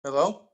Hello?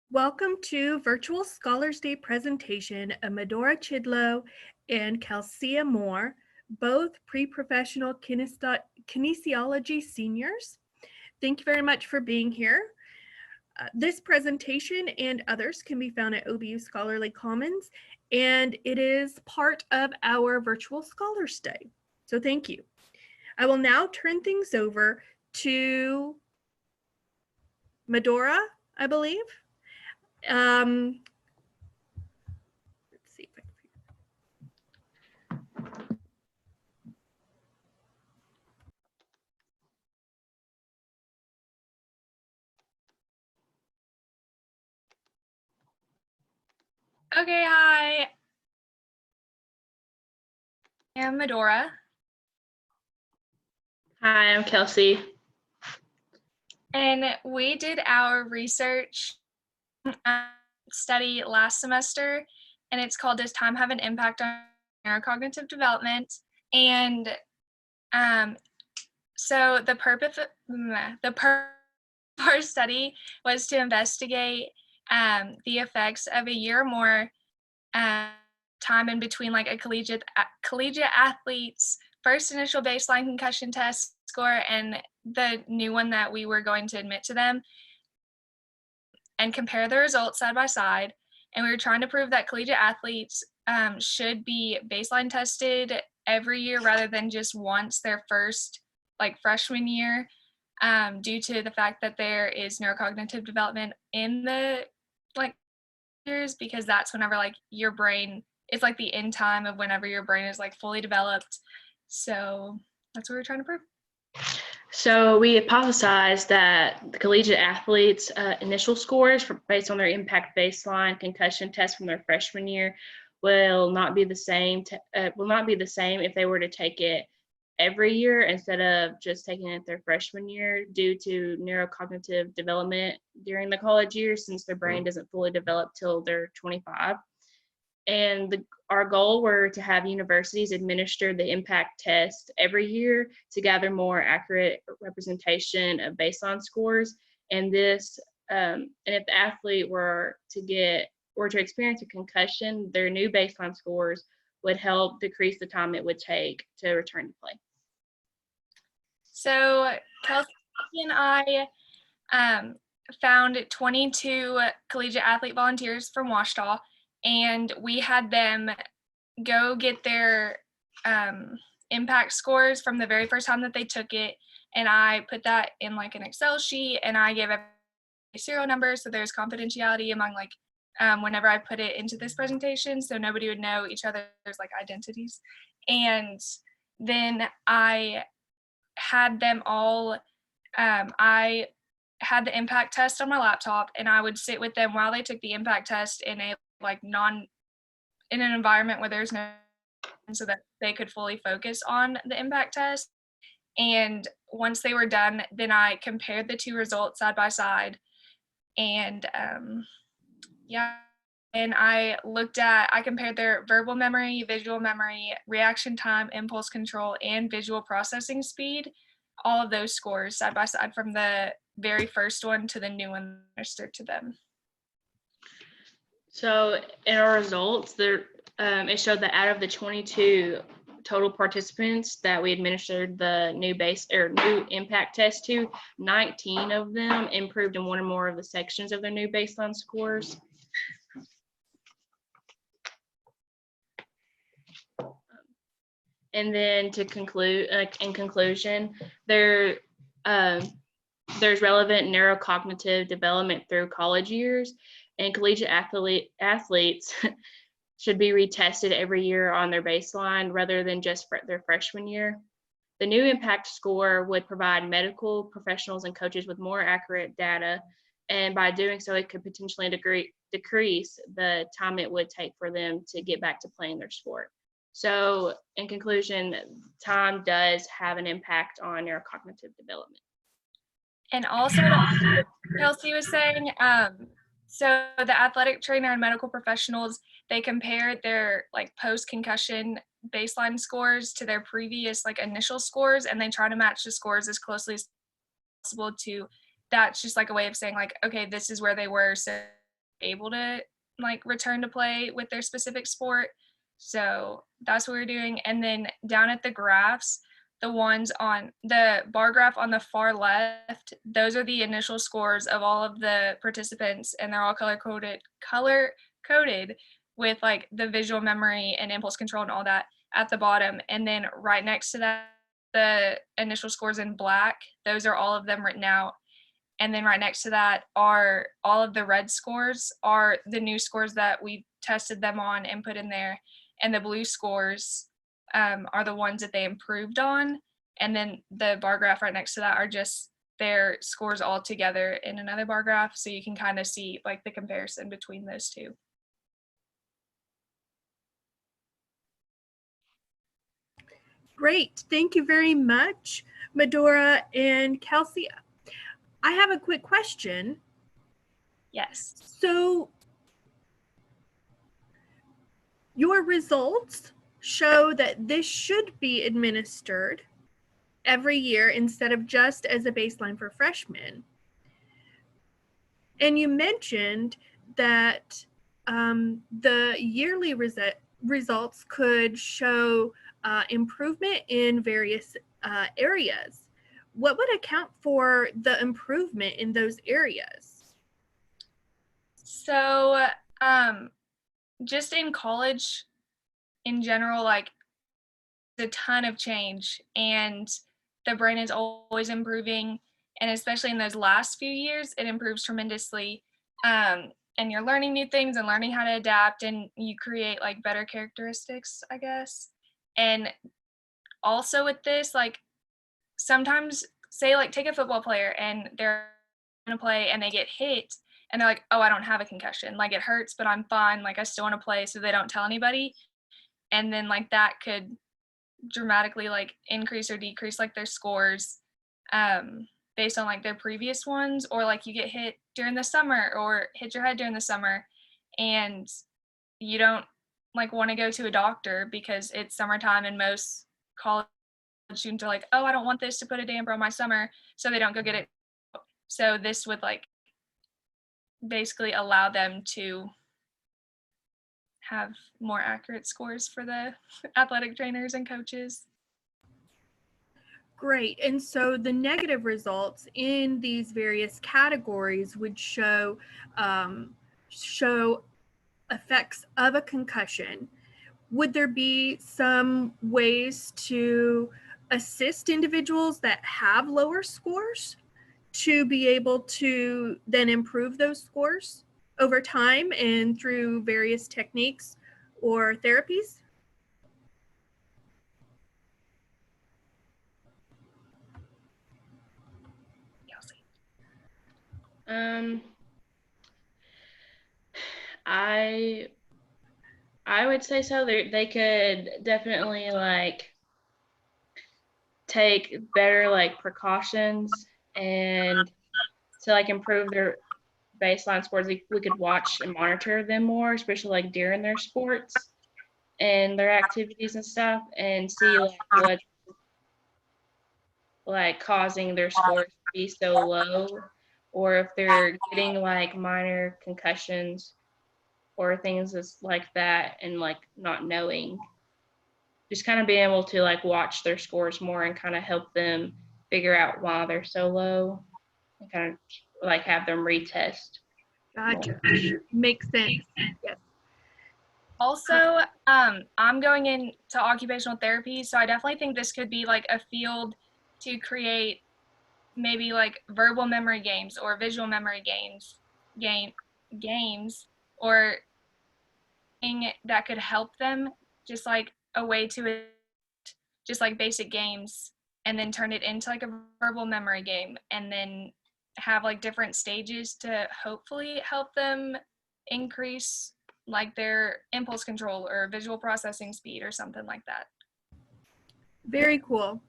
Welcome to Virtual Scholars Day presentation of Medora Chidlow and Calcia Moore, both pre-professional kinesiology seniors. Thank you very much for being here. This presentation and others can be found at OBU Scholarly Commons, and it is part of our Virtual Scholars Day. So thank you. I will now turn things over to Medora, I believe. Okay, hi. I'm Medora. Hi, I'm Kelsey. And we did our research study last semester, and it's called Does Time Have an Impact on Neurocognitive Development? And so the purpose of our study was to investigate the effects of a year or more time in between like a collegiate athlete's first initial baseline concussion test score and the new one that we were going to admit to them, and compare the results side by side. And we were trying to prove that collegiate athletes should be baseline tested every year rather than just once their first like freshman year, due to the fact that there is neurocognitive development in the like years, because that's whenever like your brain, it's like the end time of whenever your brain is like fully developed. So that's what we're trying to prove. So we hypothesized that the collegiate athletes' initial scores based on their impact baseline concussion test from their freshman year will not be the same. Will not be the same if they were to take it every year instead of just taking it their freshman year, due to neurocognitive development during the college years, since their brain doesn't fully develop till they're 25. And our goal were to have universities administer the impact test every year to gather more accurate representation of baseline scores. And this, and if the athlete were to experience a concussion, their new baseline scores would help decrease the time it would take to return to play. So Kelsey and I found 22 collegiate athlete volunteers from Washita, and we had them go get their impact scores from the very first time that they took it. And I put that in like an Excel sheet, and I gave a serial number, so there's confidentiality among like whenever I put it into this presentation, so nobody would know each other's like identities. And then I had them all, I had the impact test on my laptop, and I would sit with them while they took the impact test in a like in an environment where there's no, so that they could fully focus on the impact test. And once they were done, then I compared the two results side by side. And and I compared their verbal memory, visual memory, reaction time, impulse control, and visual processing speed, all of those scores side by side from the very first one to the new one administered to them. So in our results, it showed that out of the 22 total participants that we administered the new impact test to, 19 of them improved in one or more of the sections of their new baseline scores. And then to conclude, in conclusion, there's relevant neurocognitive development through college years, and collegiate athletes should be retested every year on their baseline rather than just their freshman year. The new impact score would provide medical professionals and coaches with more accurate data, and by doing so, it could potentially decrease the time it would take for them to get back to playing their sport. So in conclusion, time does have an impact on neurocognitive development. And also, Kelsey was saying, so the athletic trainer and medical professionals, they compared their like post-concussion baseline scores to their previous like initial scores, and they try to match the scores as closely as possible to, that's just like a way of saying like, okay, this is where they were, so able to like return to play with their specific sport. So that's what we're doing. And then down at the graphs, the ones on the bar graph on the far left, those are the initial scores of all of the participants, and they're all color coded with like the visual memory and impulse control and all that at the bottom. And then right next to that, the initial scores in black, those are all of them written out. And then right next to that are all of the red scores are the new scores that we tested them on and put in there. And the blue scores are the ones that they improved on. And then the bar graph right next to that are just their scores all together in another bar graph. So you can kind of see like the comparison between those two. Great. Thank you very much, Medora and Kelsey. I have a quick question. Yes. So your results show that this should be administered every year instead of just as a baseline for freshmen. And you mentioned that the yearly results could show improvement in various areas. What would account for the improvement in those areas? So, just in college in general, like a ton of change, and the brain is always improving. And especially in those last few years, it improves tremendously. And you're learning new things and learning how to adapt, and you create like better characteristics, I guess. And also with this, like sometimes say like take a football player and they're gonna play and they get hit and they're like, oh, I don't have a concussion. Like it hurts, but I'm fine. Like I still want to play, so they don't tell anybody. And then like that could dramatically like increase or decrease like their scores based on like their previous ones, or like you get hit during the summer or hit your head during the summer and you don't like want to go to a doctor because it's summertime and most college students are like, oh, I don't want this to put a damper on my summer, so they don't go get it. So this would like basically allow them to have more accurate scores for the athletic trainers and coaches. Great. And so the negative results in these various categories would show effects of a concussion. Would there be some ways to assist individuals that have lower scores to be able to then improve those scores over time and through various techniques or therapies? I would say so. They could definitely like take better like precautions and to like improve their baseline scores. We could watch and monitor them more, especially like during their sports and their activities and stuff, and see like what like causing their scores to be so low, or if they're getting like minor concussions or things like that and like not knowing. Just kind of being able to like watch their scores more and kind of help them figure out why they're so low and kind of like have them retest. Gotcha. Makes sense. Yes. Also, I'm going into occupational therapy, so I definitely think this could be like a field to create maybe like verbal memory games or visual memory games or thing that could help them, just like a way to just like basic games and then turn it into like a verbal memory game and then have like different stages to hopefully help them increase like their impulse control or visual processing speed or something like that. Very cool.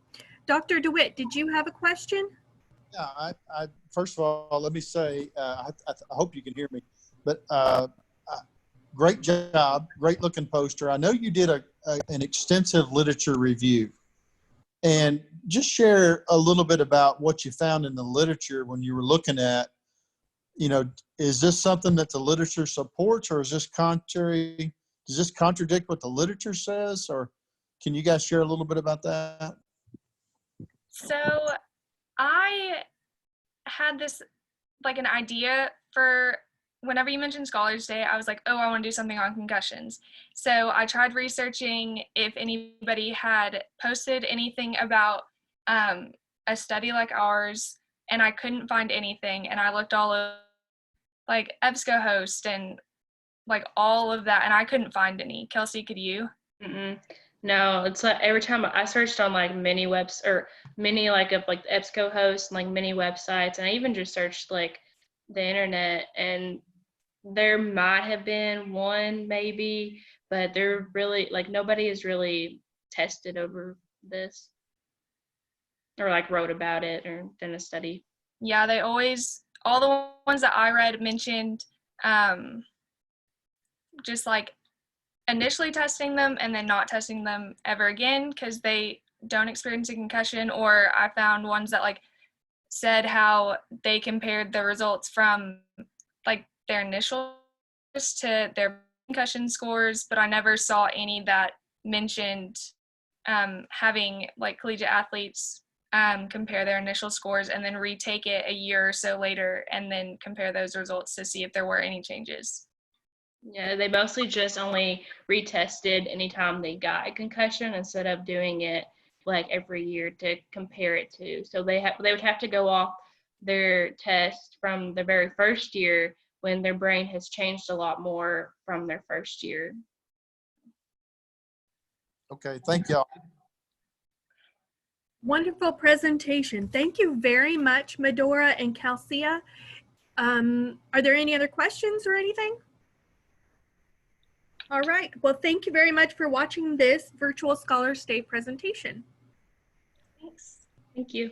Dr. DeWitt, did you have a question? Yeah, I first of all, let me say, I hope you can hear me, but great job, great looking poster. I know you did an extensive literature review, and just share a little bit about what you found in the literature when you were looking at, is this something that the literature supports, or is this contrary? Does this contradict what the literature says, or can you guys share a little bit about that? So I had this like an idea for whenever you mentioned Scholars Day, I was like, oh, I want to do something on concussions. So I tried researching if anybody had posted anything about a study like ours, and I couldn't find anything. And I looked all over like EBSCOhost and like all of that, and I couldn't find any. Kelsey, could you? Mm-mm. No, it's like every time I searched on like many webs or many like of like the EBSCOhost and like many websites, and I even just searched like the internet, and there might have been one maybe, but they're really like nobody is really tested over this, or like wrote about it or done a study. Yeah, they always, all the ones that I read mentioned just like initially testing them and then not testing them ever again because they don't experience a concussion. Or I found ones that like said how they compared the results from like their initial to their concussion scores, but I never saw any that mentioned having like collegiate athletes compare their initial scores and then retake it a year or so later and then compare those results to see if there were any changes. Yeah, they mostly just only retested anytime they got a concussion instead of doing it like every year to compare it to. So they would have to go off their test from the very first year when their brain has changed a lot more from their first year. Okay, thank y'all. Wonderful presentation. Thank you very much, Medora and Calcia. Are there any other questions or anything? All right. Well, thank you very much for watching this Virtual Scholars Day presentation. Thanks. Thank you.